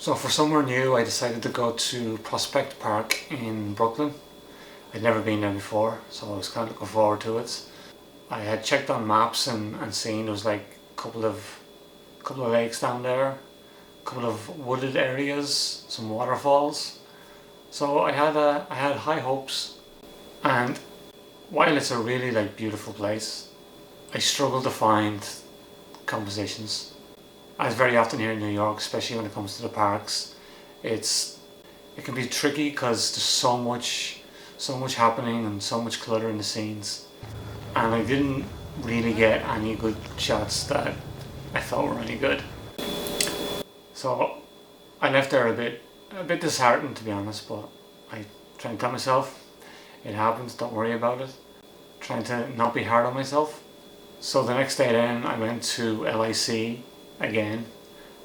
So for somewhere new, I decided to go to Prospect Park in Brooklyn. I'd never been there before, so I was kind of looking forward to it. I had checked on maps and seen there was like a couple of lakes down there, a couple of wooded areas, some waterfalls. So I had high hopes, and while it's a really beautiful place, I struggle to find compositions. As very often here in New York, especially when it comes to the parks, it can be tricky because there's so much happening and so much clutter in the scenes, and I didn't really get any good shots that I thought were any good. So I left there a bit disheartened, to be honest, but I try and tell myself it happens, don't worry about it. Trying to not be hard on myself. So the next day then I went to LIC again,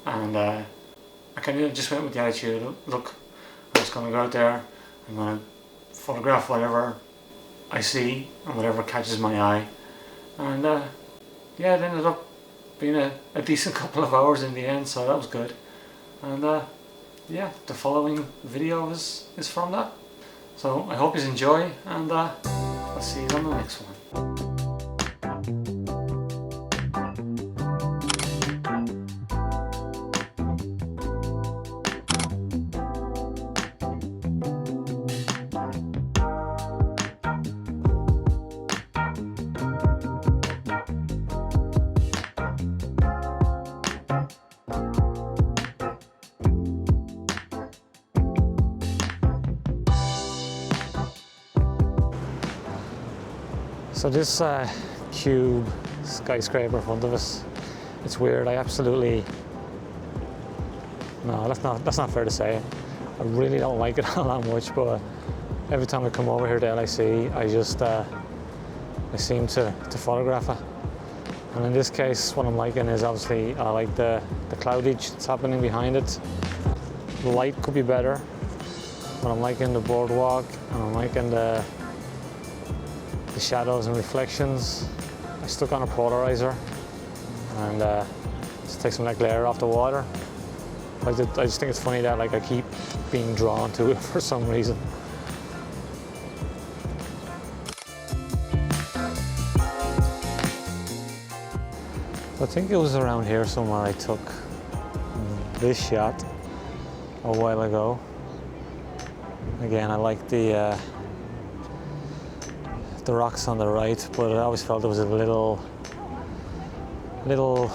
and I kind of just went with the attitude, look, I'm just going to go out there, I'm going to photograph whatever I see and whatever catches my eye, and yeah, it ended up being a decent couple of hours in the end, so that was good. And yeah, the following video is from that, so I hope you enjoy, and I'll see you on the next one. So this cube skyscraper in front of us, it's weird. No, that's not fair to say. I really don't like it all that much, but every time I come over here to LIC, I seem to photograph it. And in this case, what I'm liking is obviously I like the cloudage that's happening behind it. The light could be better, but I'm liking the boardwalk, and I'm liking the shadows and reflections. I stuck on a polarizer and just take some glare off the water. I just think it's funny that I keep being drawn to it for some reason. I think it was around here somewhere I took this shot a while ago. Again, I like the rocks on the right, but I always felt it was a little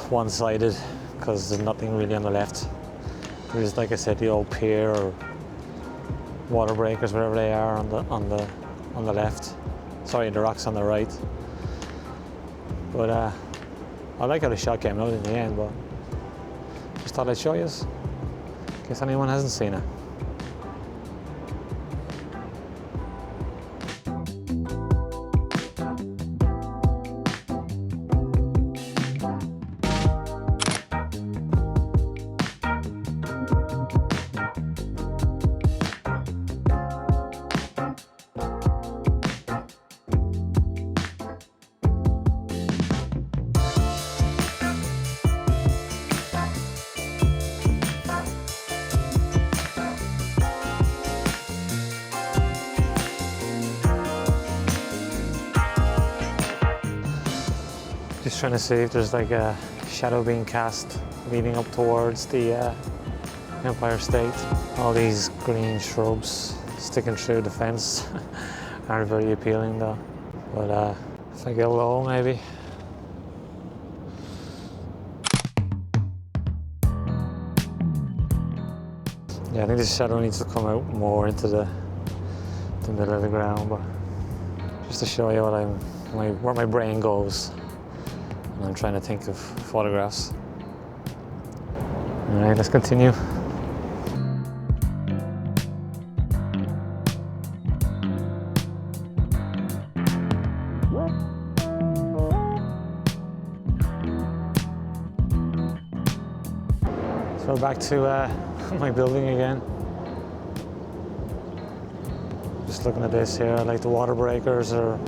one-sided because there's nothing really on the left. There's, like I said, the old pier or water breakers, whatever they are, on the left. Sorry, the rocks on the right. But I like how the shot came out in the end, but just thought I'd show you, in case anyone hasn't seen it. Just trying to see if there's a shadow being cast leading up towards the Empire State. All these green shrubs sticking through the fence aren't very appealing though. But if I get low, maybe. Yeah, I think this shadow needs to come out more into the middle of the ground, but just to show you where my brain goes. And I'm trying to think of photographs. All right, let's continue. So we're back to my building again. Just looking at this here, I like the water breakers, or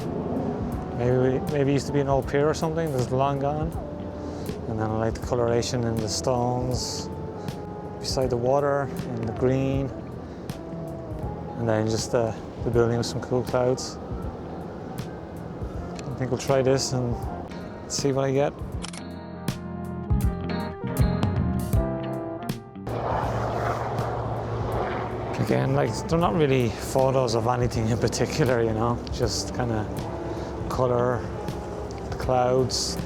maybe it used to be an old pier or something that's long gone. And then I like the coloration in the stones beside the water in the green, and then just the building with some cool clouds. I think we'll try this and see what I get. Again, like, they're not really photos of anything in particular, you know, just kind of color, the clouds,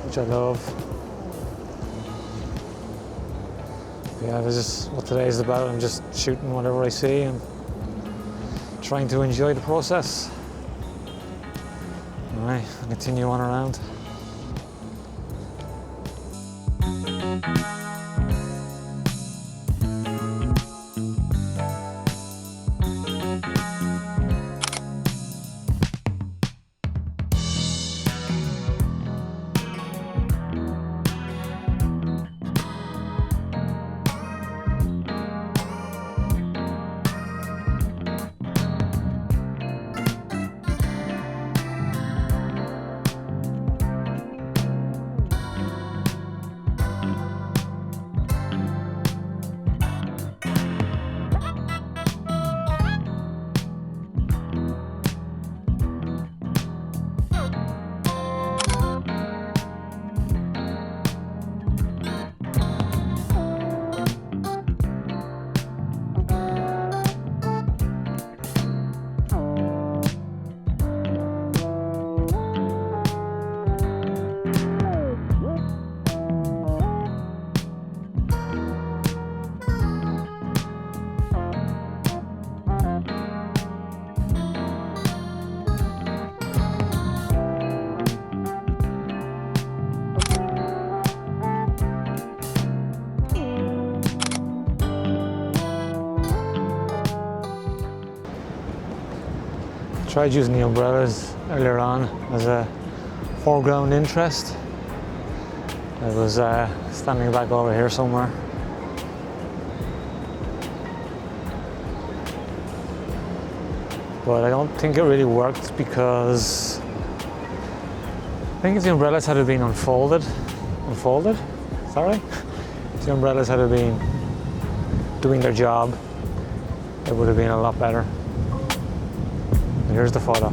which I love. Yeah, this is what today is about. I'm just shooting whatever I see and trying to enjoy the process. All right, I'll continue on around. Tried using the umbrellas earlier on as a foreground interest. I was standing back over here somewhere. But I don't think it really worked because I think if the umbrellas had been unfolded, sorry? If the umbrellas had been doing their job, it would have been a lot better. Here's the photo.